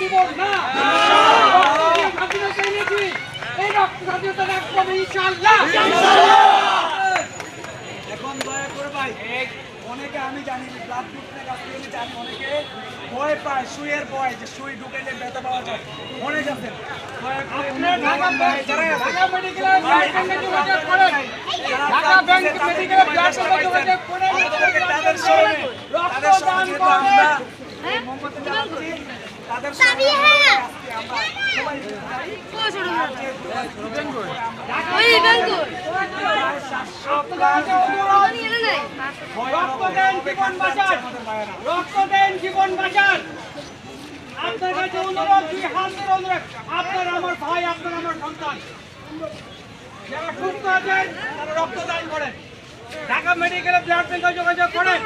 দিব না। স্বাধীনতা এনেছি, এই রক্ত স্বাধীনতা রাখবো ইনশাআল্লাহ। এখন দয়া করে ভাই অনেকে আমি জানি ব্লাড গ্রুপ থেকে আমি জানি অনেকে ভয় পায় সুইয়ের ভয় যে সুই ঢুকাইলে ব্যথা পাওয়া যায় অনেক আছেন ঢাকা মেডিকেলের ব্লাড যোগাযোগ করেন, ঢাকা মেডিকেলের ব্লাড যোগাযোগ করেন, তাদের সঙ্গে রক্তদান করেন। তাদের সঙ্গে আমরা রক্তদান জীবন বাঁচান, রক্তদান জীবন বাঁচান। আপনার কাছে অনুরোধ, দুই হাত ধরে অনুরোধ, আপনার আমার ভাই, আপনার আমার সন্তান যারা সুস্থ আছেন তারা রক্তদান করেন। ঢাকা মেডিকেলে ব্লাড ব্যাংকে যোগাযোগ করেন।